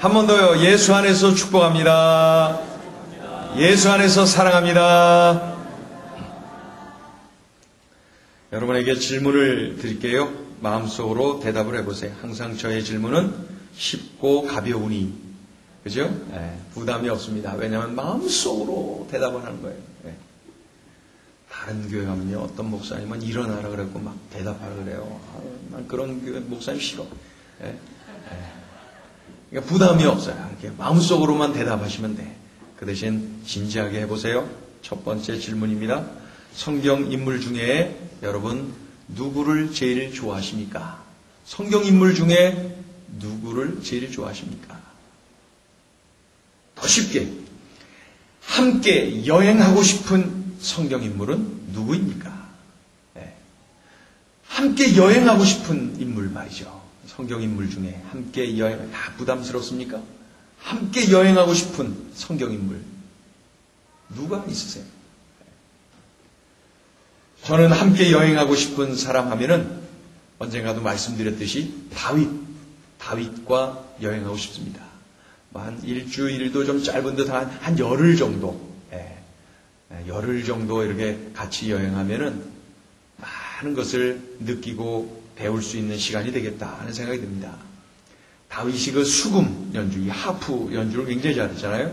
한 번 더요. 예수 안에서 축복합니다. 예수 안에서 사랑합니다. 여러분에게 질문을 드릴게요. 마음속으로 대답을 해보세요. 항상 저의 질문은 쉽고 가벼우니, 그죠? 네, 부담이 없습니다. 왜냐하면 마음속으로 대답을 하는 거예요. 네. 다른 교회 가면요, 어떤 목사님은 일어나라 그랬고 막 대답하라 그래요. 난 그런 교회 목사님 싫어. 네. 네. 그러니까 부담이 없어요. 이렇게 마음속으로만 대답하시면 돼. 그 대신 진지하게 해보세요. 첫 번째 질문입니다. 성경 인물 중에 여러분 누구를 제일 좋아하십니까? 성경 인물 중에 누구를 제일 좋아하십니까? 더 쉽게, 함께 여행하고 싶은 성경 인물은 누구입니까? 네. 함께 여행하고 싶은 인물 말이죠. 성경 인물 중에 함께 여행, 다 부담스럽습니까? 함께 여행하고 싶은 성경 인물 누가 있으세요? 저는 함께 여행하고 싶은 사람 하면은 언젠가도 말씀드렸듯이 다윗과 여행하고 싶습니다. 한 일주일도 좀 짧은 듯 한 열흘 정도, 열흘 정도 이렇게 같이 여행하면은 많은 것을 느끼고 배울 수 있는 시간이 되겠다 하는 생각이 듭니다. 다윗이 그 수금 연주, 이 하프 연주를 굉장히 잘했잖아요.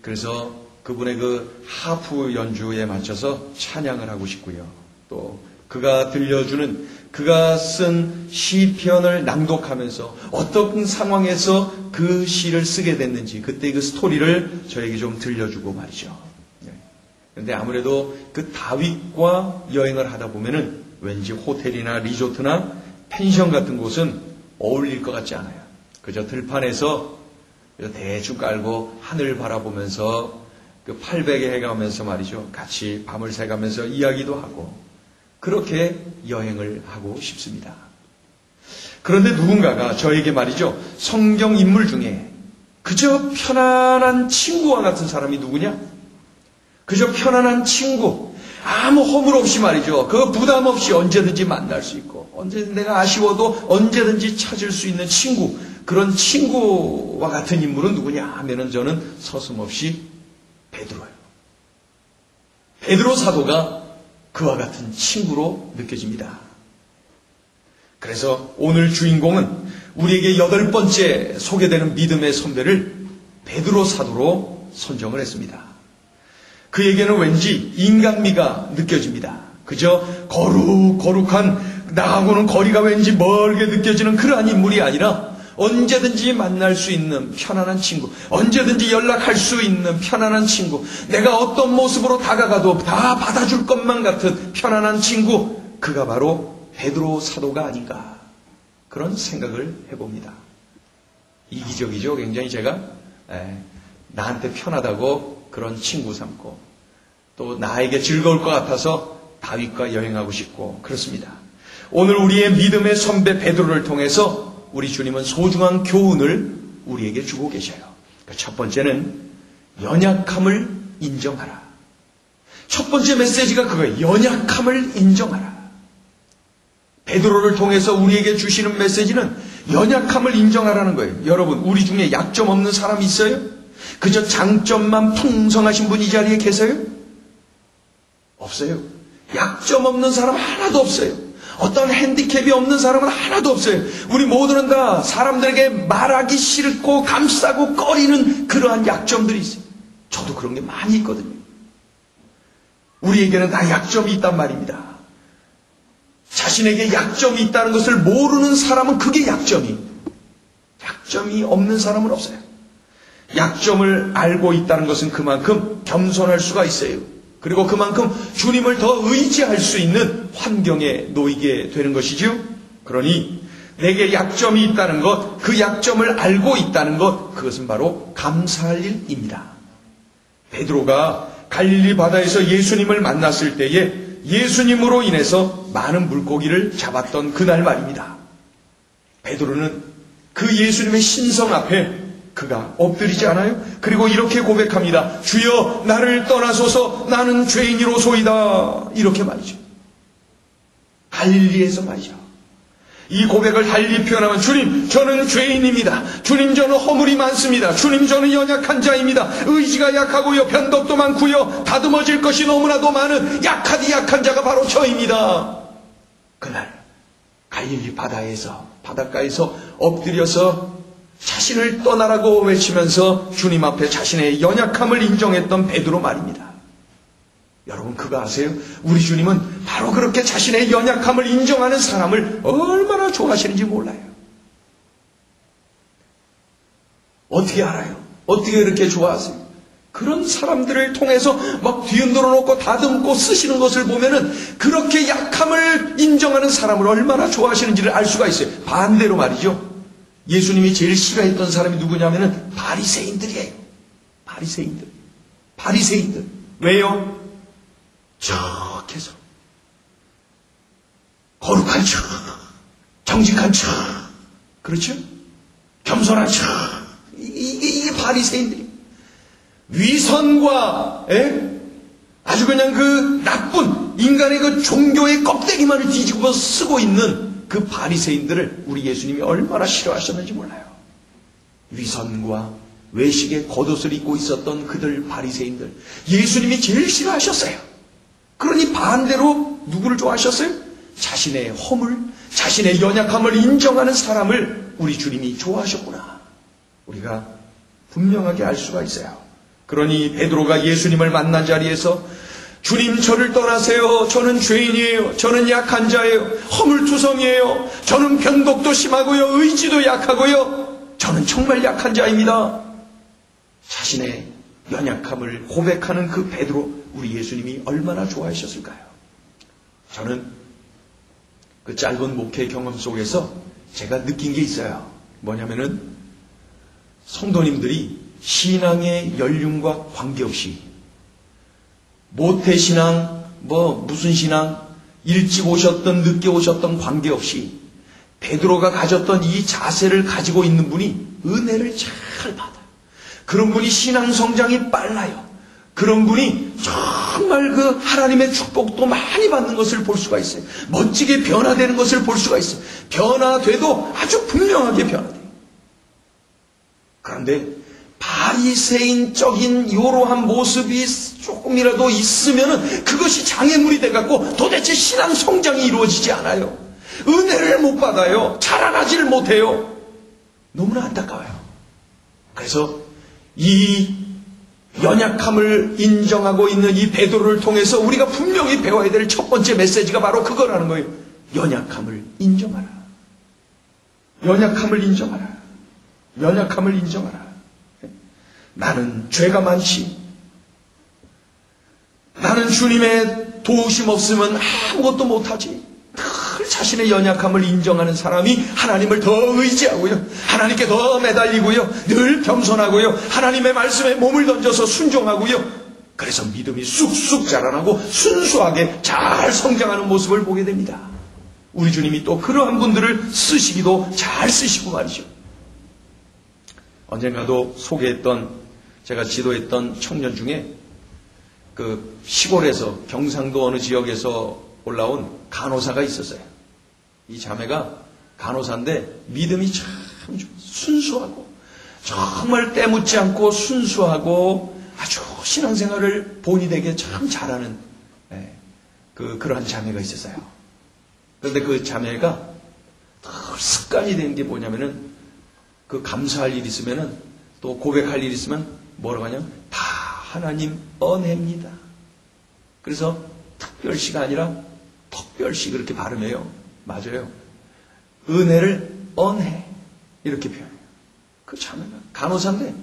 그래서 그분의 그 하프 연주에 맞춰서 찬양을 하고 싶고요. 또 그가 들려주는, 그가 쓴 시편을 낭독하면서 어떤 상황에서 그 시를 쓰게 됐는지 그때 그 스토리를 저에게 좀 들려주고 말이죠. 그런데 아무래도 그 다윗과 여행을 하다 보면은 왠지 호텔이나 리조트나 펜션 같은 곳은 어울릴 것 같지 않아요. 그저 들판에서 대충 깔고 하늘 바라보면서 그 팔베개 해가면서 말이죠. 같이 밤을 새가면서 이야기도 하고 그렇게 여행을 하고 싶습니다. 그런데 누군가가 저에게 말이죠. 성경 인물 중에 그저 편안한 친구와 같은 사람이 누구냐? 그저 편안한 친구, 아무 허물 없이 말이죠. 그 부담 없이 언제든지 만날 수 있고 언제든지 내가 아쉬워도 언제든지 찾을 수 있는 친구, 그런 친구와 같은 인물은 누구냐 하면은 저는 서슴없이 베드로예요. 베드로 사도가 그와 같은 친구로 느껴집니다. 그래서 오늘 주인공은 우리에게 8번째 소개되는 믿음의 선배를 베드로 사도로 선정을 했습니다. 그에게는 왠지 인간미가 느껴집니다. 그저 거룩한 나하고는 거리가 왠지 멀게 느껴지는 그러한 인물이 아니라 언제든지 만날 수 있는 편안한 친구, 언제든지 연락할 수 있는 편안한 친구, 내가 어떤 모습으로 다가가도 다 받아줄 것만 같은 편안한 친구, 그가 바로 베드로 사도가 아닌가 그런 생각을 해봅니다. 이기적이죠. 굉장히 제가 나한테 편하다고 그런 친구 삼고 또 나에게 즐거울 것 같아서 다윗과 여행하고 싶고 그렇습니다. 오늘 우리의 믿음의 선배 베드로를 통해서 우리 주님은 소중한 교훈을 우리에게 주고 계셔요. 첫 번째는 연약함을 인정하라. 첫 번째 메시지가 그거예요. 연약함을 인정하라. 베드로를 통해서 우리에게 주시는 메시지는 연약함을 인정하라는 거예요. 여러분, 우리 중에 약점 없는 사람이 있어요? 그저 장점만 풍성하신 분이 이 자리에 계세요? 없어요. 약점 없는 사람 하나도 없어요. 어떤 핸디캡이 없는 사람은 하나도 없어요. 우리 모두는 다 사람들에게 말하기 싫고 감싸고 꺼리는 그러한 약점들이 있어요. 저도 그런 게 많이 있거든요. 우리에게는 다 약점이 있단 말입니다. 자신에게 약점이 있다는 것을 모르는 사람은 그게 약점이 없는 사람은 없어요. 약점을 알고 있다는 것은 그만큼 겸손할 수가 있어요. 그리고 그만큼 주님을 더 의지할 수 있는 환경에 놓이게 되는 것이죠. 그러니 내게 약점이 있다는 것, 그 약점을 알고 있다는 것, 그것은 바로 감사할 일입니다. 베드로가 갈릴리 바다에서 예수님을 만났을 때에 예수님으로 인해서 많은 물고기를 잡았던 그날 말입니다. 베드로는 그 예수님의 신성 앞에 그가 엎드리지 않아요? 그리고 이렇게 고백합니다. 주여 나를 떠나소서 나는 죄인이로소이다. 이렇게 말이죠. 갈릴리에서 말이죠. 이 고백을 달리 표현하면 주님 저는 죄인입니다. 주님 저는 허물이 많습니다. 주님 저는 연약한 자입니다. 의지가 약하고요. 변덕도 많고요. 다듬어질 것이 너무나도 많은 약하디 약한 자가 바로 저입니다. 그날 갈릴리 바닷가에서 엎드려서 자신을 떠나라고 외치면서 주님 앞에 자신의 연약함을 인정했던 베드로 말입니다. 여러분 그거 아세요? 우리 주님은 바로 그렇게 자신의 연약함을 인정하는 사람을 얼마나 좋아하시는지 몰라요. 어떻게 알아요? 어떻게 그렇게 좋아하세요? 그런 사람들을 통해서 막 뒤흔들어 놓고 다듬고 쓰시는 것을 보면은 그렇게 약함을 인정하는 사람을 얼마나 좋아하시는지를 알 수가 있어요. 반대로 말이죠. 예수님이 제일 싫어했던 사람이 누구냐면은 바리새인들이에요. 바리새인들. 왜요? 척해서 거룩한 척, 정직한 척, 그렇죠? 겸손한 척. 이게 바리새인들이 위선과 아주 그냥 그 나쁜 인간의 그 종교의 껍데기만을 뒤집어 쓰고 있는 그 바리새인들을 우리 예수님이 얼마나 싫어하셨는지 몰라요. 위선과 외식의 겉옷을 입고 있었던 그들 바리새인들 예수님이 제일 싫어하셨어요. 그러니 반대로 누구를 좋아하셨어요? 자신의 허물, 자신의 연약함을 인정하는 사람을 우리 주님이 좋아하셨구나. 우리가 분명하게 알 수가 있어요. 그러니 베드로가 예수님을 만난 자리에서 주님 저를 떠나세요. 저는 죄인이에요. 저는 약한 자예요. 허물투성이에요. 저는 변덕도 심하고요. 의지도 약하고요. 저는 정말 약한 자입니다. 자신의 연약함을 고백하는 그 베드로 우리 예수님이 얼마나 좋아하셨을까요? 저는 그 짧은 목회 경험 속에서 제가 느낀 게 있어요. 뭐냐면은 성도님들이 신앙의 연륜과 관계없이 모태신앙, 무슨 신앙, 일찍 오셨던 늦게 오셨던 관계없이 베드로가 가졌던 이 자세를 가지고 있는 분이 은혜를 잘 받아요. 그런 분이 신앙 성장이 빨라요. 그런 분이 정말 그 하나님의 축복도 많이 받는 것을 볼 수가 있어요. 멋지게 변화되는 것을 볼 수가 있어요. 변화돼도 아주 분명하게 변화돼요. 그런데 바리새인적인 이러한 모습이 조금이라도 있으면 그것이 장애물이 돼갖고 도대체 신앙 성장이 이루어지지 않아요. 은혜를 못 받아요. 자라나지를 못해요. 너무나 안타까워요. 그래서 이 연약함을 인정하고 있는 이 베드로를 통해서 우리가 분명히 배워야 될 첫 번째 메시지가 바로 그거라는 거예요. 연약함을 인정하라. 연약함을 인정하라. 연약함을 인정하라. 나는 죄가 많지. 나는 주님의 도우심 없으면 아무것도 못하지. 늘 자신의 연약함을 인정하는 사람이 하나님을 더 의지하고요. 하나님께 더 매달리고요. 늘 겸손하고요. 하나님의 말씀에 몸을 던져서 순종하고요. 그래서 믿음이 쑥쑥 자라나고 순수하게 잘 성장하는 모습을 보게 됩니다. 우리 주님이 또 그러한 분들을 쓰시기도 잘 쓰시고 말이죠. 언젠가도 제가 지도했던 청년 중에 그 시골에서 경상도 어느 지역에서 올라온 간호사가 있었어요. 이 자매가 간호사인데 믿음이 참 순수하고 정말 때묻지 않고 순수하고 아주 신앙생활을 본이 되게 참 잘하는 그러한 자매가 있었어요. 그런데 그 자매가 늘 습관이 된 게 뭐냐면은 그 감사할 일 있으면은 또 고백할 일 있으면 뭐라고 하냐면 다 하나님 은혜입니다. 그래서 특별시가 아니라 특별시 그렇게 발음해요. 맞아요. 은혜를 은혜 이렇게 표현해요. 그 자매가 간호사인데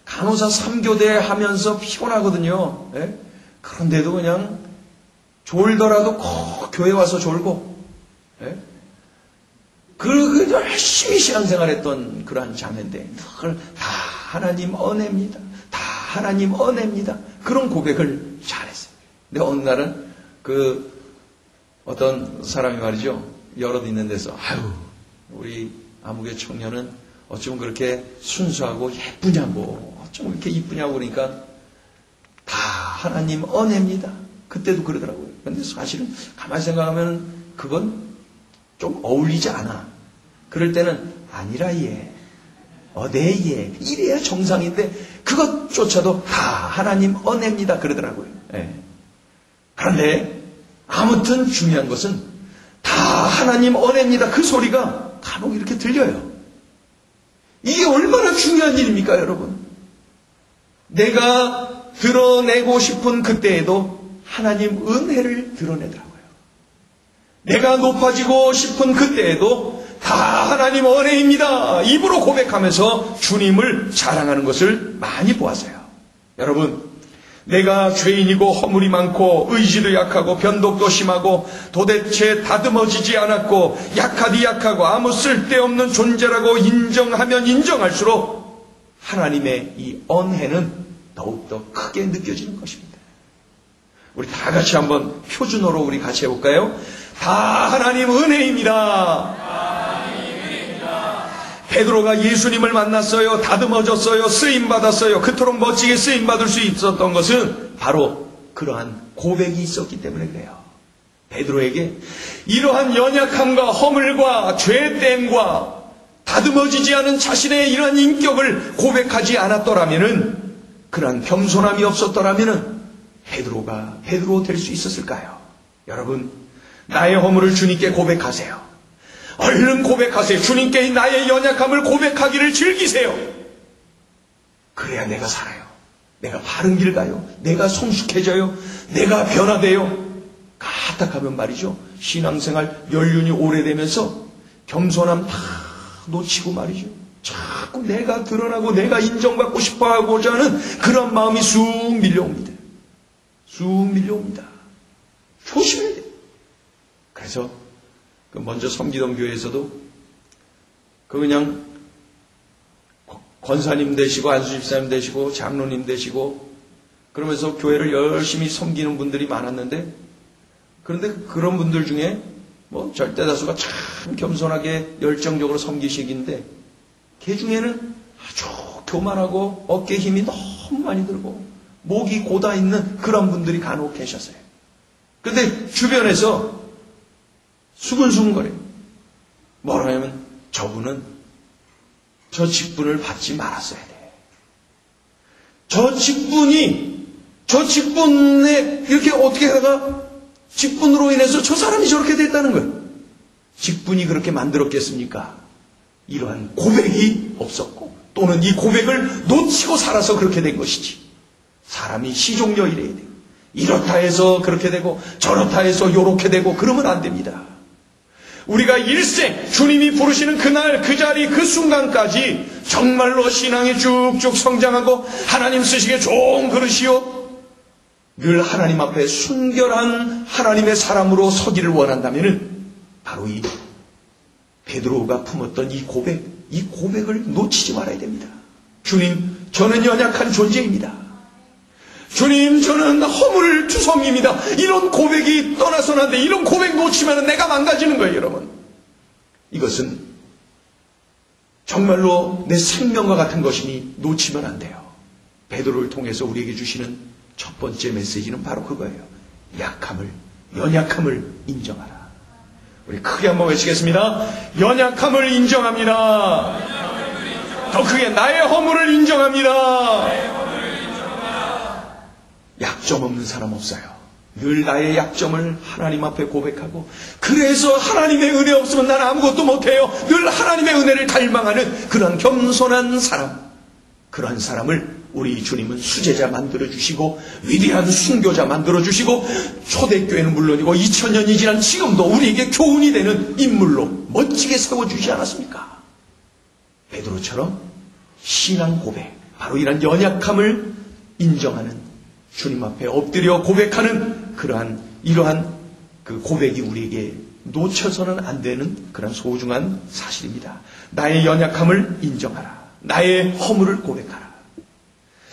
간호사 3교대 하면서 피곤하거든요. 예? 그런데도 그냥 졸더라도 꼭 교회 와서 졸고 예? 그 열심히 신앙생활했던 그러한 자매인데 늘 다 하나님 은혜입니다. 다 하나님 은혜입니다. 그런 고백을 잘했어요. 근데 어느 날은 어떤 사람이 말이죠. 여럿 있는 데서 우리 아무개 청년은 어쩌면 그렇게 순수하고 예쁘냐고 어쩌면 이렇게 이쁘냐고 그러니까 다 하나님 은혜입니다. 그때도 그러더라고요. 근데 사실은 가만히 생각하면 그건 좀 어울리지 않아. 그럴 때는 아니라 예. 네 예. 이래야 정상인데 그것조차도 다 하나님 은혜입니다. 그러더라고요. 예. 그런데 아무튼 중요한 것은 다 하나님 은혜입니다. 그 소리가 간혹 이렇게 들려요. 이게 얼마나 중요한 일입니까, 여러분? 내가 드러내고 싶은 그때에도 하나님 은혜를 드러내더라고요. 내가 높아지고 싶은 그때에도 다 하나님 은혜입니다. 입으로 고백하면서 주님을 자랑하는 것을 많이 보았어요. 여러분, 내가 죄인이고 허물이 많고 의지도 약하고 변덕도 심하고 도대체 다듬어지지 않았고 약하디 약하고 아무 쓸데없는 존재라고 인정하면 인정할수록 하나님의 이 은혜는 더욱더 크게 느껴지는 것입니다. 우리 다 같이 한번 표준어로 우리 같이 해볼까요? 다 하나님 은혜입니다. 베드로가 예수님을 만났어요. 다듬어졌어요. 쓰임받았어요. 그토록 멋지게 쓰임받을 수 있었던 것은 바로 그러한 고백이 있었기 때문에 그래요. 베드로에게 이러한 연약함과 허물과 죄됨과 다듬어지지 않은 자신의 이러한 인격을 고백하지 않았더라면은, 그러한 겸손함이 없었더라면은 베드로가 베드로 될 수 있었을까요? 여러분, 나의 허물을 주님께 고백하세요. 얼른 고백하세요. 주님께 나의 연약함을 고백하기를 즐기세요. 그래야 내가 살아요. 내가 바른 길 가요. 내가 성숙해져요. 내가 변화돼요. 가닥하면 말이죠. 신앙생활 연륜이 오래되면서 겸손함 다 놓치고 말이죠. 자꾸 내가 드러나고 내가 인정받고 싶어하고자 하는 그런 마음이 쑥 밀려옵니다. 쑥 밀려옵니다. 조심해야 돼요. 그래서 먼저 섬기던 교회에서도 그냥 권사님 되시고 안수집사님 되시고 장로님 되시고 그러면서 교회를 열심히 섬기는 분들이 많았는데, 그런데 그런 분들 중에 뭐 절대 다수가 참 겸손하게 열정적으로 섬기시기인데 그 중에는 아주 교만하고 어깨에 힘이 너무 많이 들고 목이 고다 있는 그런 분들이 간혹 계셨어요. 그런데 주변에서 수근수근거려요. 뭐라 하냐면 저분은 저 직분을 받지 말았어야 돼. 저 직분에 이렇게 어떻게 하다가 직분으로 인해서 저 사람이 저렇게 됐다는 거예요. 직분이 그렇게 만들었겠습니까? 이러한 고백이 없었고 또는 이 고백을 놓치고 살아서 그렇게 된 것이지. 사람이 시종려 이래야 돼요. 이렇다 해서 그렇게 되고 저렇다 해서 요렇게 되고 그러면 안 됩니다. 우리가 일생 주님이 부르시는 그날 그 자리 그 순간까지 정말로 신앙이 쭉쭉 성장하고 하나님 쓰시기에 좋은 그릇이요 늘 하나님 앞에 순결한 하나님의 사람으로 서기를 원한다면 바로 이 베드로가 품었던 이 고백을 놓치지 말아야 됩니다. 주님, 저는 연약한 존재입니다. 주님, 저는 허물 투성입니다. 이런 고백이 떠나서는 안 돼. 이런 고백 놓치면 내가 망가지는 거예요, 여러분. 이것은 정말로 내 생명과 같은 것이니 놓치면 안 돼요. 베드로를 통해서 우리에게 주시는 첫 번째 메시지는 바로 그거예요. 연약함을 인정하라. 우리 크게 한번 외치겠습니다. 연약함을 인정합니다. 더 크게 나의 허물을 인정합니다. 약점 없는 사람 없어요. 늘 나의 약점을 하나님 앞에 고백하고 그래서 하나님의 은혜 없으면 난 아무것도 못해요. 늘 하나님의 은혜를 갈망하는 그런 겸손한 사람, 그러한 사람을 우리 주님은 수제자 만들어주시고 위대한 순교자 만들어주시고 초대교회는 물론이고 2000년이 지난 지금도 우리에게 교훈이 되는 인물로 멋지게 세워주지 않았습니까? 베드로처럼 신앙 고백, 바로 이런 연약함을 인정하는 주님 앞에 엎드려 고백하는 이러한 그 고백이 우리에게 놓쳐서는 안 되는 그런 소중한 사실입니다. 나의 연약함을 인정하라. 나의 허물을 고백하라.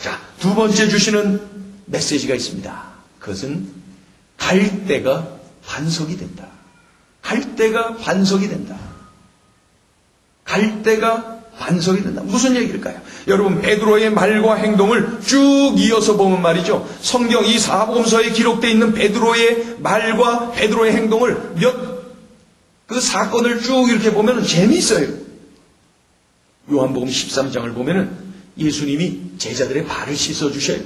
자, 두 번째 주시는 메시지가 있습니다. 그것은 갈 때가 반석이 된다. 갈 때가 반석이 된다. 갈 때가 반석이 된다. 무슨 얘기일까요? 여러분, 베드로의 말과 행동을 쭉 이어서 보면 말이죠. 성경 이 사복음서에 기록되어 있는 베드로의 말과 베드로의 행동을 그 사건을 쭉 이렇게 보면 재미있어요. 요한복음 13장을 보면은 예수님이 제자들의 발을 씻어주셔요.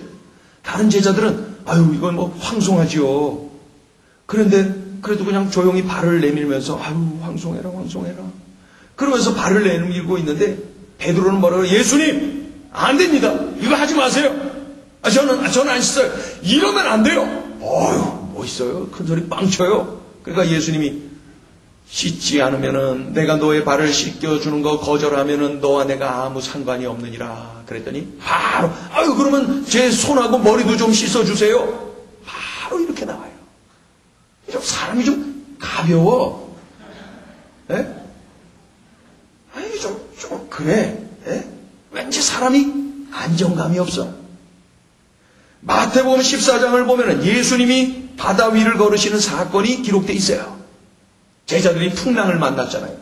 다른 제자들은 아유 이건 뭐 황송하지요. 그런데 그래도 그냥 조용히 발을 내밀면서 아유 황송해라 황송해라 그러면서 발을 내밀고 있는데 베드로는 뭐라고 예수님 안 됩니다. 이거 하지 마세요. 저는 안 씻어요. 이러면 안 돼요. 어휴 뭐 있어요. 큰 소리 빵 쳐요. 그러니까 예수님이 씻지 않으면은 내가 너의 발을 씻겨주는 거 거절하면은 너와 내가 아무 상관이 없느니라. 그랬더니 바로 아유 그러면 제 손하고 머리도 좀 씻어주세요. 바로 이렇게 나와요. 좀 사람이 좀 가벼워. 에? 아니 좀 그래. 에? 왠지 사람이 안정감이 없어. 마태복음 14장을 보면은 예수님이 바다 위를 걸으시는 사건이 기록되어 있어요. 제자들이 풍랑을 만났잖아요.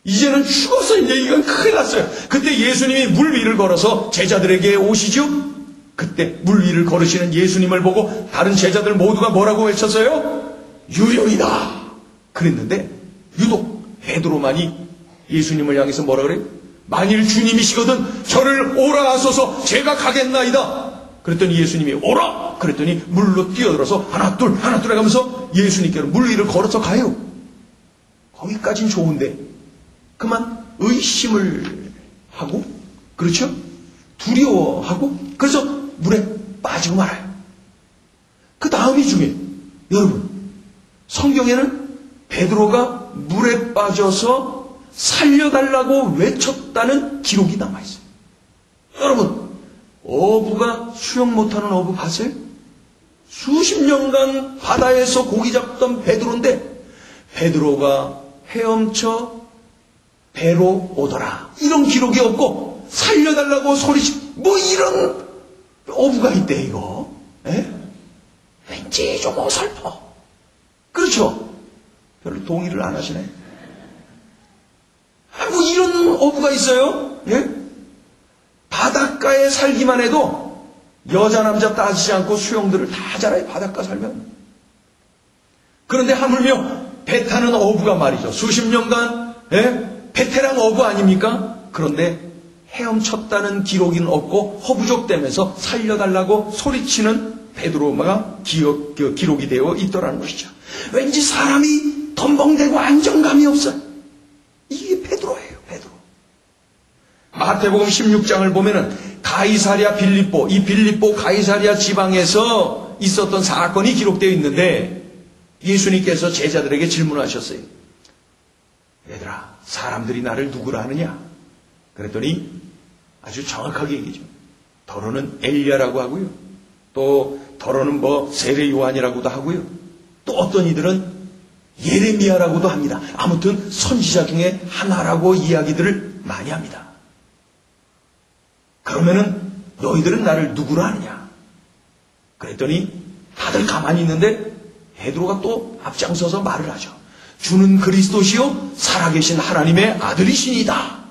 이제는 죽어서 이제 이건 큰일 났어요. 그때 예수님이 물 위를 걸어서 제자들에게 오시죠. 그때 물 위를 걸으시는 예수님을 보고 다른 제자들 모두가 뭐라고 외쳤어요? 유령이다. 그랬는데 유독 베드로만이 예수님을 향해서 뭐라 그래요? 만일 주님이시거든 저를 오라 하소서 제가 가겠나이다. 그랬더니 예수님이 오라! 그랬더니 물로 뛰어들어서 하나 둘 해가면서 예수님께로 물 위를 걸어서 가요. 거기까진 좋은데 그만 의심을 하고 그렇죠? 두려워하고 그래서 물에 빠지고 말아요. 그 다음이 중요해요. 여러분 성경에는 베드로가 물에 빠져서 살려달라고 외쳤다는 기록이 남아있어요. 여러분 어부가 수영 못하는 어부 봤어요? 수십 년간 바다에서 고기 잡던 베드로인데 베드로가 헤엄쳐 배로 오더라 이런 기록이 없고 살려달라고 소리치 뭐 이런 어부가 있대 이거. 에? 왠지 좀 어설퍼. 그렇죠? 별로 동의를 안 하시네. 뭐 이런 어부가 있어요? 예? 바닷가에 살기만 해도 여자 남자 따지지 않고 수영들을 다 잘해요. 바닷가 살면. 그런데 하물며 배 타는 어부가 말이죠. 수십 년간 베테랑 어부 아닙니까? 그런데 헤엄쳤다는 기록은 없고 허부족되면서 살려달라고 소리치는 베드로가 기록이 되어 있더라는 것이죠. 왠지 사람이 덤벙대고 안정감이 없어요. 이게 베드로예요. 베드로. 마태복음 16장을 보면은 가이사랴 빌립보, 이 빌립보 가이사랴 지방에서 있었던 사건이 기록되어 있는데 예수님께서 제자들에게 질문하셨어요. 얘들아, 사람들이 나를 누구라 하느냐? 그랬더니 아주 정확하게 얘기죠. 더러는 엘리야라고 하고요. 또 더러는 뭐 세례 요한이라고도 하고요. 또 어떤 이들은 예레미야라고도 합니다. 아무튼 선지자 중에 하나라고 이야기들을 많이 합니다. 그러면은 너희들은 나를 누구라 하느냐? 그랬더니 다들 가만히 있는데 베드로가 또 앞장서서 말을 하죠. 주는 그리스도시요 살아계신 하나님의 아들이시니다.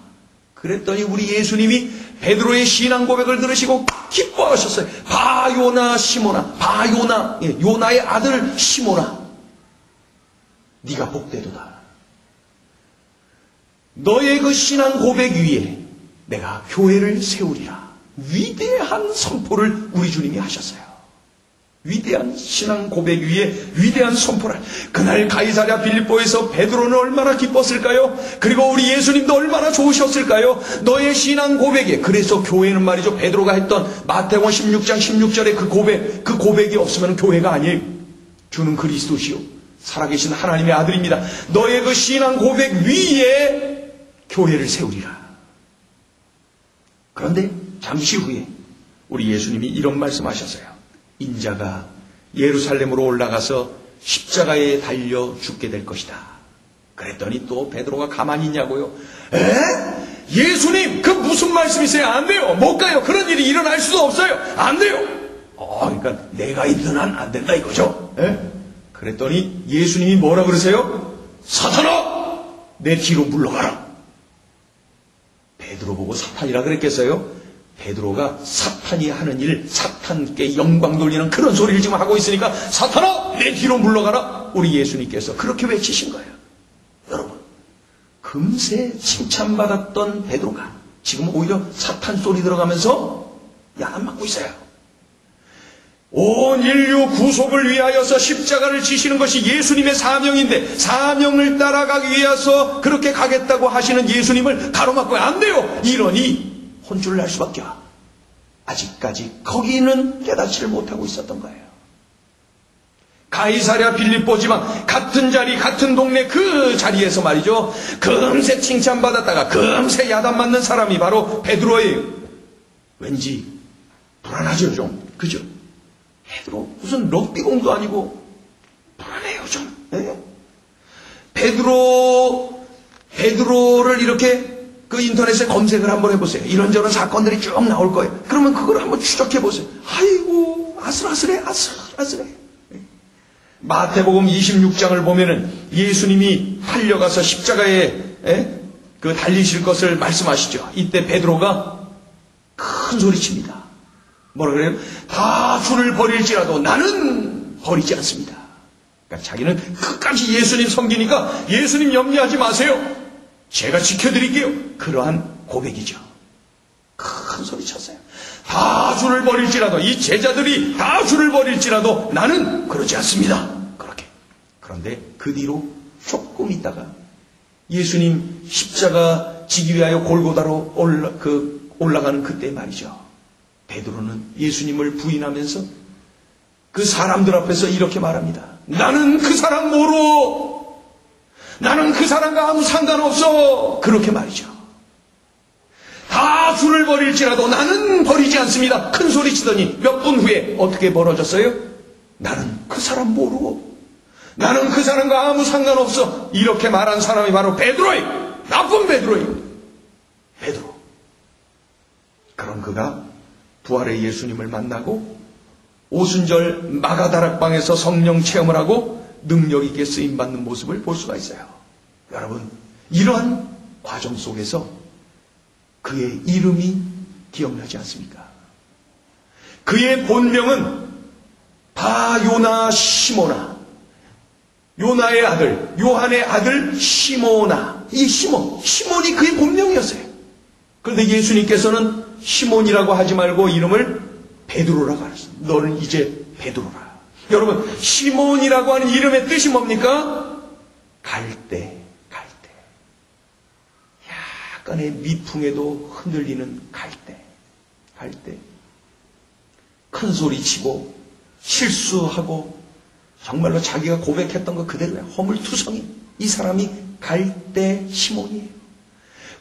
그랬더니 우리 예수님이 베드로의 신앙 고백을 들으시고 기뻐하셨어요. 바요나 시모나, 바요나, 요나의 아들 시모나, 네가 복되도다. 너의 그 신앙 고백 위에 내가 교회를 세우리라. 위대한 선포를 우리 주님이 하셨어요. 위대한 신앙 고백 위에 위대한 선포를. 그날 가이사랴 빌립보에서 베드로는 얼마나 기뻤을까요? 그리고 우리 예수님도 얼마나 좋으셨을까요? 너의 신앙 고백에. 그래서 교회는 말이죠, 베드로가 했던 마태복음 16장 16절의 그 고백이 없으면 교회가 아니에요. 주는 그리스도시요 살아계신 하나님의 아들입니다. 너의 그 신앙 고백 위에 교회를 세우리라. 그런데 잠시 후에 우리 예수님이 이런 말씀하셨어요. 인자가 예루살렘으로 올라가서 십자가에 달려 죽게 될 것이다. 그랬더니 또 베드로가 가만히 있냐고요. 예수님, 그 무슨 말씀이세요? 안 돼요. 못 가요. 그런 일이 일어날 수도 없어요. 안 돼요. 그러니까 내가 있든 안 된다 이거죠. 그랬더니 예수님이 뭐라 그러세요? 사탄아, 내 뒤로 물러가라. 베드로 보고 사탄이라 그랬겠어요? 베드로가 사탄이 하는 일, 사탄께 영광 돌리는 그런 소리를 지금 하고 있으니까 사탄아, 내 뒤로 물러가라. 우리 예수님께서 그렇게 외치신 거예요. 금세 칭찬받았던 베드로가 지금 오히려 사탄 소리 들어가면서 야단 맞고 있어요. 온 인류 구속을 위하여서 십자가를 지시는 것이 예수님의 사명인데 사명을 따라가기 위해서 그렇게 가겠다고 하시는 예수님을 가로막고 안 돼요. 이러니 혼쭐을 날 수밖에 없어요. 아직까지 거기는 깨닫지를 못하고 있었던 거예요. 가이사랴 빌립보지만 같은 자리 같은 동네 그 자리에서 말이죠. 금세 칭찬받았다가 금세 야단 맞는 사람이 바로 베드로예요. 왠지 불안하죠 좀. 그죠? 베드로 무슨 럭비공도 아니고 불안해요 좀. 네? 베드로를 이렇게 그 인터넷에 검색을 한번 해보세요. 이런저런 사건들이 쭉 나올 거예요. 그러면 그걸 한번 추적해보세요. 아이고 아슬아슬해. 마태복음 26장을 보면은 예수님이 팔려가서 십자가에 그 달리실 것을 말씀하시죠. 이때 베드로가 큰 소리칩니다. 뭐라 그래요? 다 주를 버릴지라도 나는 버리지 않습니다. 그러니까 자기는 끝까지 예수님 섬기니까 예수님 염려하지 마세요. 제가 지켜드릴게요. 그러한 고백이죠. 큰 소리 쳤어요. 다 주를 버릴지라도 이 제자들이 다 주를 버릴지라도 나는 그러지 않습니다. 그렇게. 그런데 그 뒤로 조금 있다가 예수님 십자가 지기 위하여 골고다로 올라가는 그때 말이죠. 베드로는 예수님을 부인하면서 그 사람들 앞에서 이렇게 말합니다. 나는 그 사람 모르. 나는 그 사람과 아무 상관없어. 그렇게 말이죠. 다 주를 버릴지라도 나는 버리지 않습니다. 큰 소리 치더니 몇 분 후에 어떻게 벌어졌어요? 나는 그 사람 모르고 나는 그 사람과 아무 상관없어. 이렇게 말한 사람이 바로 베드로예요. 나쁜 베드로예요. 베드로. 그런 그가 부활의 예수님을 만나고 오순절 마가다락방에서 성령 체험을 하고 능력 있게 쓰임받는 모습을 볼 수가 있어요. 여러분, 이러한 과정 속에서 그의 이름이 기억나지 않습니까? 그의 본명은 바요나 시모나, 요나의 아들, 요한의 아들 시모나. 이 시몬이 그의 본명이었어요. 그런데 예수님께서는 시몬이라고 하지 말고 이름을 베드로라고 하셨어요. 너는 이제 베드로라. 여러분, 시몬이라고 하는 이름의 뜻이 뭡니까? 갈대. 약간의 미풍에도 흔들리는 갈대. 큰 소리 치고 실수하고 정말로 자기가 고백했던 것 그대로야. 허물투성이. 이 사람이 갈대 시몬이에요.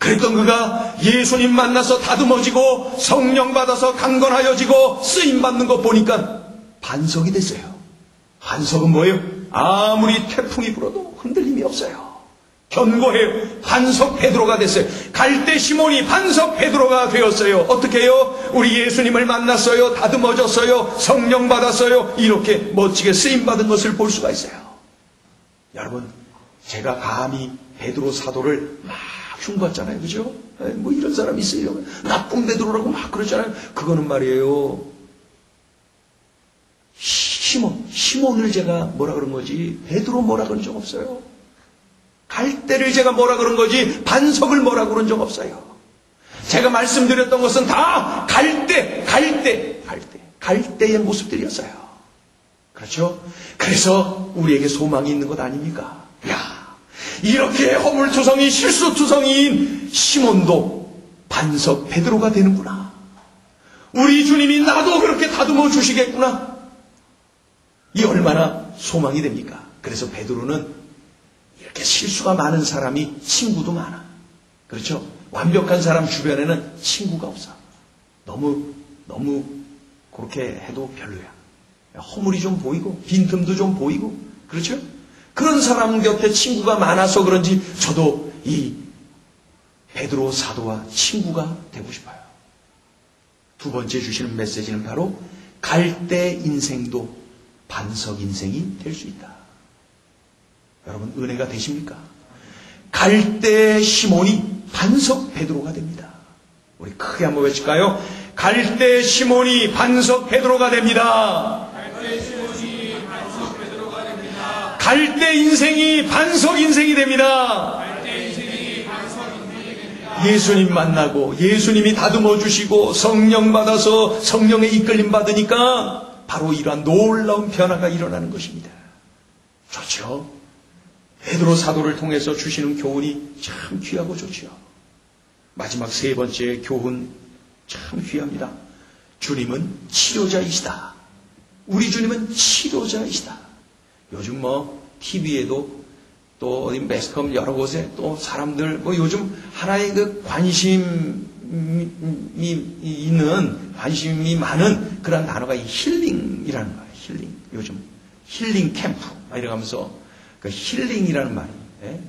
그랬던 그가 예수님 만나서 다듬어지고 성령 받아서 강건하여지고 쓰임받는 것 보니까 반석이 됐어요. 반석은 뭐예요? 아무리 태풍이 불어도 흔들림이 없어요. 견고해요. 반석 베드로가 됐어요. 갈대 시몬이 반석 베드로가 되었어요. 어떻게 해요? 우리 예수님을 만났어요. 다듬어졌어요. 성령 받았어요. 이렇게 멋지게 쓰임받은 것을 볼 수가 있어요. 여러분, 제가 감히 베드로 사도를 막 흉봤잖아요. 그죠? 뭐 이런 사람이 있어요. 나쁜 베드로라고 막 그러잖아요. 그거는 말이에요. 시몬을 제가 뭐라 그런 거지 베드로 뭐라 그런 적 없어요. 갈대를 제가 뭐라 그런 거지 반석을 뭐라 그런 적 없어요. 제가 말씀드렸던 것은 다 갈대의 모습들이었어요. 그렇죠? 그래서 우리에게 소망이 있는 것 아닙니까? 야, 이렇게 허물투성이 실수투성이인 시몬도 반석 베드로가 되는구나. 우리 주님이 나도 그렇게 다듬어 주시겠구나. 이 얼마나 소망이 됩니까? 그래서 베드로는 이렇게 실수가 많은 사람이 친구도 많아. 그렇죠? 완벽한 사람 주변에는 친구가 없어. 너무 그렇게 해도 별로야. 허물이 좀 보이고 빈틈도 좀 보이고 그렇죠? 그런 사람 곁에 친구가 많아서 그런지 저도 이 베드로 사도와 친구가 되고 싶어요. 두 번째 주시는 메시지는 바로 갈대 인생도 반석 인생이 될 수 있다. 여러분 은혜가 되십니까? 갈대 시몬이 반석 베드로가 됩니다. 우리 크게 한번 외칠까요? 갈대 시몬이 반석 베드로가 됩니다. 갈대 시몬이 반석 베드로가 됩니다. 갈대 인생이 반석 인생이 됩니다. 갈대 인생이 예수님 만나고 예수님이 다듬어 주시고 성령 받아서 성령의 이끌림 받으니까 바로 이러한 놀라운 변화가 일어나는 것입니다. 좋죠? 베드로 사도를 통해서 주시는 교훈이 참 귀하고 좋죠. 마지막 세 번째 교훈 참 귀합니다. 주님은 치료자이시다. 우리 주님은 치료자이시다. 요즘 TV에도 또 매스컴 여러 곳에 또 사람들 요즘 하나의 그 관심이 있는, 관심이 많은 그런 단어가 이 힐링이라는 거예요. 힐링. 요즘 힐링 캠프 이러면서 그 힐링이라는 말이.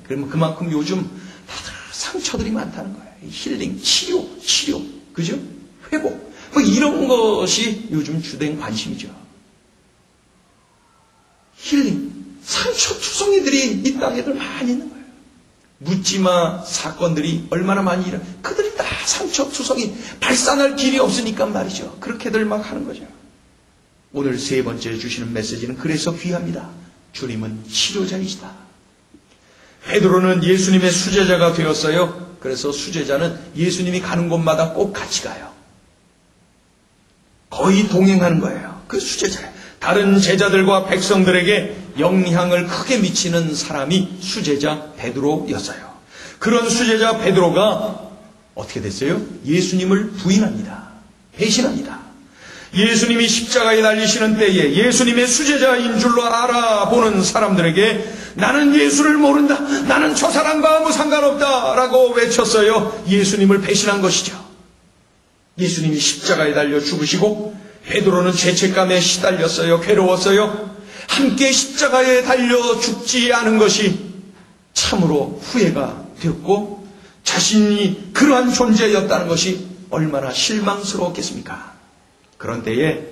그러면 그만큼 요즘 다들 상처들이 많다는 거예요. 힐링, 치료, 그죠? 회복. 이런 것이 요즘 주된 관심이죠. 힐링. 상처투성이들이 이 땅에들 많이 있는 거예요. 묻지마 사건들이 얼마나 많이 일어나. 그들이 다 상처투성이 발산할 길이 없으니까 말이죠. 그렇게들 막 하는 거죠. 오늘 세 번째 주시는 메시지는 그래서 귀합니다. 주님은 치료자이시다. 베드로는 예수님의 수제자가 되었어요. 그래서 수제자는 예수님이 가는 곳마다 꼭 같이 가요. 거의 동행하는 거예요. 그 수제자예요. 다른 제자들과 백성들에게 영향을 크게 미치는 사람이 수제자 베드로였어요. 그런 수제자 베드로가 어떻게 됐어요? 예수님을 부인합니다. 배신합니다. 예수님이 십자가에 달리시는 때에 예수님의 수제자인 줄로 알아보는 사람들에게 나는 예수를 모른다. 나는 저 사람과 아무 상관없다. 라고 외쳤어요. 예수님을 배신한 것이죠. 예수님이 십자가에 달려 죽으시고 베드로는 죄책감에 시달렸어요. 괴로웠어요. 함께 십자가에 달려 죽지 않은 것이 참으로 후회가 되었고 자신이 그러한 존재였다는 것이 얼마나 실망스러웠겠습니까? 그런 때에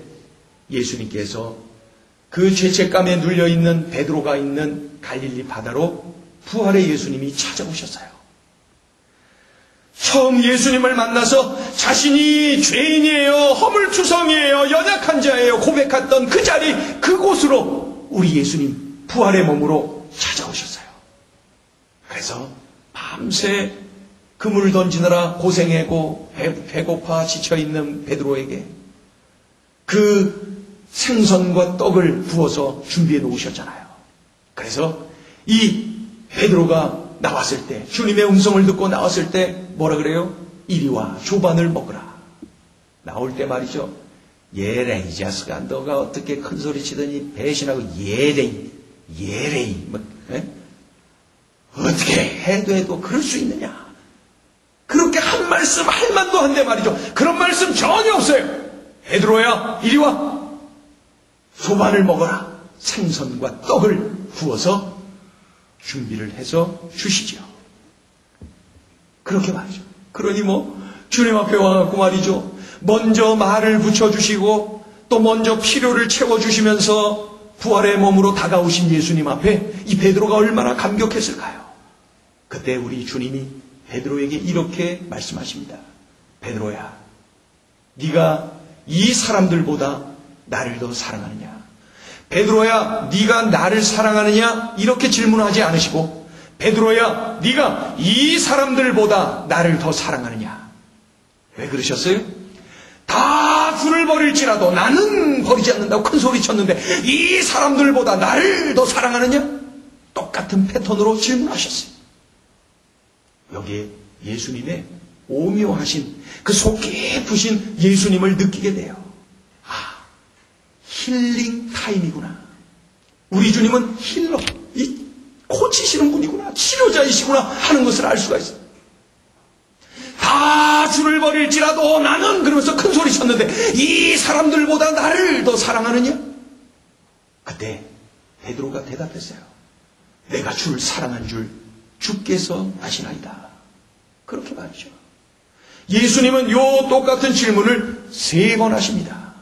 예수님께서 그 죄책감에 눌려있는 베드로가 있는 갈릴리 바다로 부활의 예수님이 찾아오셨어요. 처음 예수님을 만나서 자신이 죄인이에요, 허물투성이에요, 연약한 자예요 고백했던 그 자리, 그곳으로 우리 예수님 부활의 몸으로 찾아오셨어요. 그래서 밤새 그물을 던지느라 고생하고 배고파 지쳐있는 베드로에게 그 생선과 떡을 부어서 준비해 놓으셨잖아요. 그래서 이 베드로가 나왔을 때, 주님의 음성을 듣고 나왔을 때 뭐라 그래요? 이리 와 조반을 먹으라. 나올 때 말이죠. 예레이 이 자식아, 너가 어떻게 큰 소리 치더니 배신하고 예레이 뭐, 어떻게 해도 그럴 수 있느냐. 그렇게 한 말씀 할 만도 한데 말이죠. 그런 말씀 전혀 없어요. 베드로야 이리 와 조반을 먹어라. 생선과 떡을 구워서 준비를 해서 주시죠. 그렇게 말이죠. 그러니 주님 앞에 와갖고 말이죠. 먼저 말을 붙여주시고 또 먼저 필요를 채워주시면서 부활의 몸으로 다가오신 예수님 앞에 이 베드로가 얼마나 감격했을까요? 그때 우리 주님이 베드로에게 이렇게 말씀하십니다. 베드로야, 네가 이 사람들보다 나를 더 사랑하느냐? 베드로야, 네가 나를 사랑하느냐? 이렇게 질문하지 않으시고 베드로야, 네가 이 사람들보다 나를 더 사랑하느냐? 왜 그러셨어요? 다 주를 버릴지라도 나는 버리지 않는다고 큰 소리 쳤는데 이 사람들보다 나를 더 사랑하느냐? 똑같은 패턴으로 질문하셨어요. 여기에 예수님의 오묘하신 그 속 깊으신 예수님을 느끼게 돼요. 힐링 타임이구나. 우리 주님은 힐러, 고치시는 분이구나, 치료자이시구나 하는 것을 알 수가 있어요. 다 주를 버릴지라도 나는 그러면서 큰 소리 쳤는데 이 사람들보다 나를 더 사랑하느냐? 그때 베드로가 대답했어요. 내가 주를 사랑한 줄 주께서 아시나이다. 그렇게 말이죠. 예수님은 요 똑같은 질문을 3번 하십니다.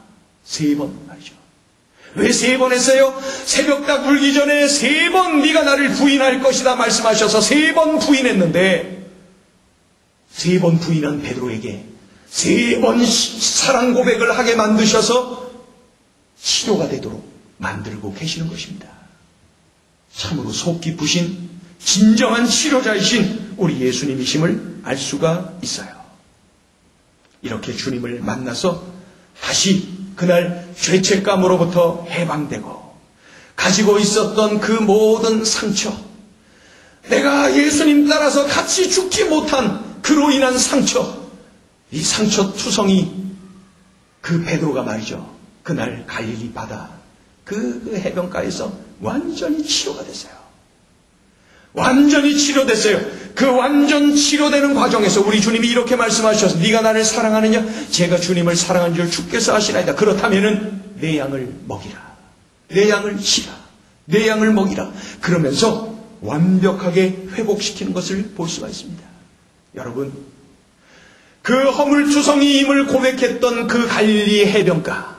3번 말이죠. 왜 3번 했어요? 새벽 딱 울기 전에 3번 네가 나를 부인할 것이다 말씀하셔서 3번 부인했는데 3번 부인한 베드로에게 3번 사랑 고백을 하게 만드셔서 치료가 되도록 만들고 계시는 것입니다. 참으로 속 깊으신 진정한 치료자이신 우리 예수님이심을 알 수가 있어요. 이렇게 주님을 만나서 다시 그날 죄책감으로부터 해방되고 가지고 있었던 그 모든 상처, 내가 예수님 따라서 같이 죽지 못한 그로 인한 상처, 이 상처 투성이 그 베드로가 말이죠. 그날 갈릴리 바다 그 해변가에서 완전히 치료가 됐어요. 완전히 치료됐어요. 그 완전 치료되는 과정에서 우리 주님이 이렇게 말씀하셔서 네가 나를 사랑하느냐? 제가 주님을 사랑한 줄 주께서 아시나이다. 그렇다면은 내 양을 먹이라. 내 양을 치라. 내 양을 먹이라. 그러면서 완벽하게 회복시키는 것을 볼 수가 있습니다. 여러분, 그 허물투성이임을 고백했던 그 갈릴리 해변가,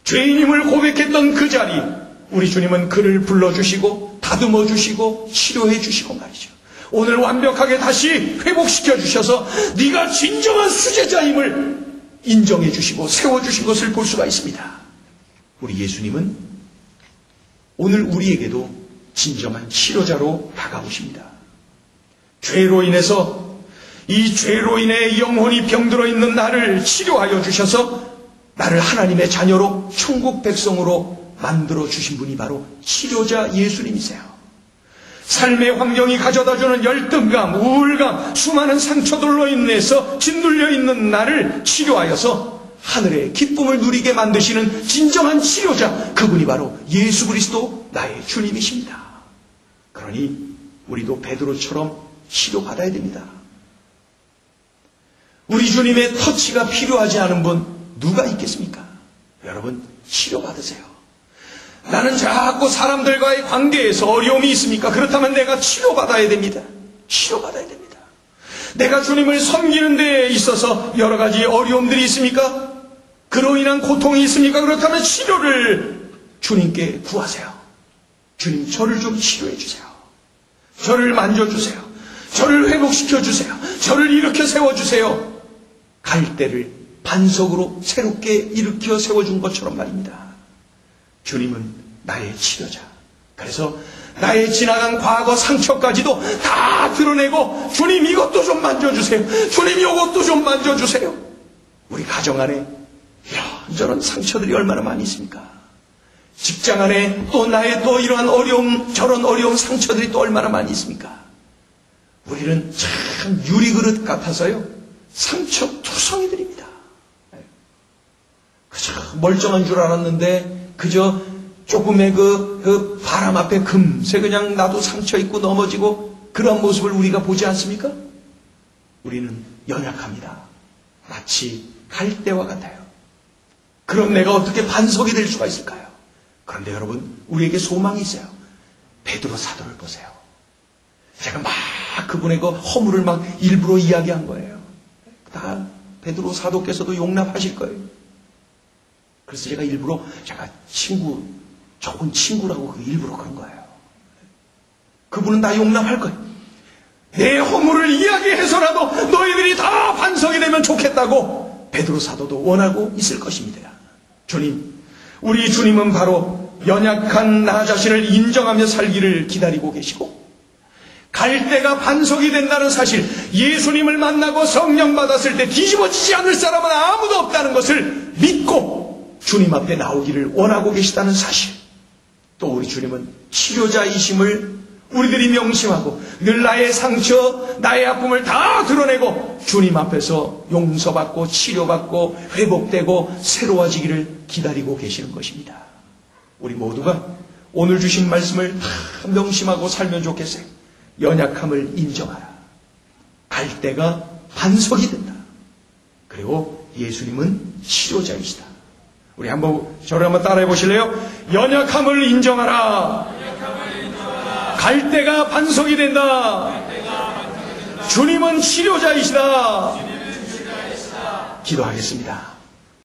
죄인임을 고백했던 그 자리, 우리 주님은 그를 불러주시고 다듬어 주시고 치료해 주시고 말이죠. 오늘 완벽하게 다시 회복시켜 주셔서 네가 진정한 수제자임을 인정해 주시고 세워주신 것을 볼 수가 있습니다. 우리 예수님은 오늘 우리에게도 진정한 치료자로 다가오십니다. 죄로 인해서 이 죄로 인해 영혼이 병들어 있는 나를 치료하여 주셔서 나를 하나님의 자녀로 천국 백성으로 만들어 주신 분이 바로 치료자 예수님이세요. 삶의 환경이 가져다주는 열등감, 우울감, 수많은 상처들로 인해서 짓눌려 있는 나를 치료하여서 하늘의 기쁨을 누리게 만드시는 진정한 치료자, 그분이 바로 예수 그리스도 나의 주님이십니다. 그러니 우리도 베드로처럼 치료받아야 됩니다. 우리 주님의 터치가 필요하지 않은 분 누가 있겠습니까? 여러분, 치료받으세요. 나는 자꾸 사람들과의 관계에서 어려움이 있습니까? 그렇다면 내가 치료받아야 됩니다. 치료받아야 됩니다. 내가 주님을 섬기는 데 있어서 여러 가지 어려움들이 있습니까? 그로 인한 고통이 있습니까? 그렇다면 치료를 주님께 구하세요. 주님, 저를 좀 치료해 주세요. 저를 만져주세요. 저를 회복시켜 주세요. 저를 일으켜 세워주세요. 갈대를 반석으로 새롭게 일으켜 세워준 것처럼 말입니다. 주님은 나의 치료자. 그래서 나의 지나간 과거 상처까지도 다 드러내고 주님 이것도 좀 만져주세요. 주님 이것도 좀 만져주세요. 우리 가정 안에 이런저런 상처들이 얼마나 많이 있습니까? 직장 안에 또 나의 또 이러한 어려움, 저런 어려운 상처들이 또 얼마나 많이 있습니까? 우리는 참 유리그릇 같아서요, 상처 투성이들입니다. 그저 멀쩡한 줄 알았는데 그저 조금의 그 바람 앞에 금세 그냥 나도 상처 입고 넘어지고 그런 모습을 우리가 보지 않습니까? 우리는 연약합니다. 마치 갈대와 같아요. 그럼 내가 어떻게 반석이 될 수가 있을까요? 그런데 여러분, 우리에게 소망이 있어요. 베드로 사도를 보세요. 제가 막 그분의 그 허물을 막 일부러 이야기한 거예요. 다 베드로 사도께서도 용납하실 거예요. 그래서 제가 일부러 좋은 친구라고 일부러 그런 거예요. 그분은 다 용납할 거예요. 내 허물을 이야기해서라도 너희들이 다 반성이 되면 좋겠다고 베드로 사도도 원하고 있을 것입니다. 주님, 우리 주님은 바로 연약한 나 자신을 인정하며 살기를 기다리고 계시고, 갈대가 반석이 된다는 사실, 예수님을 만나고 성령 받았을 때 뒤집어지지 않을 사람은 아무도 없다는 것을 믿고 주님 앞에 나오기를 원하고 계시다는 사실, 또 우리 주님은 치료자이심을 우리들이 명심하고 늘 나의 상처, 나의 아픔을 다 드러내고 주님 앞에서 용서받고 치료받고 회복되고 새로워지기를 기다리고 계시는 것입니다. 우리 모두가 오늘 주신 말씀을 다 명심하고 살면 좋겠어요. 연약함을 인정하라. 갈대가 반석이 된다. 그리고 예수님은 치료자이시다. 우리 저를 한번 따라해 보실래요? 연약함을 인정하라. 갈대가 반석이 된다. 주님은 치료자이시다. 기도하겠습니다.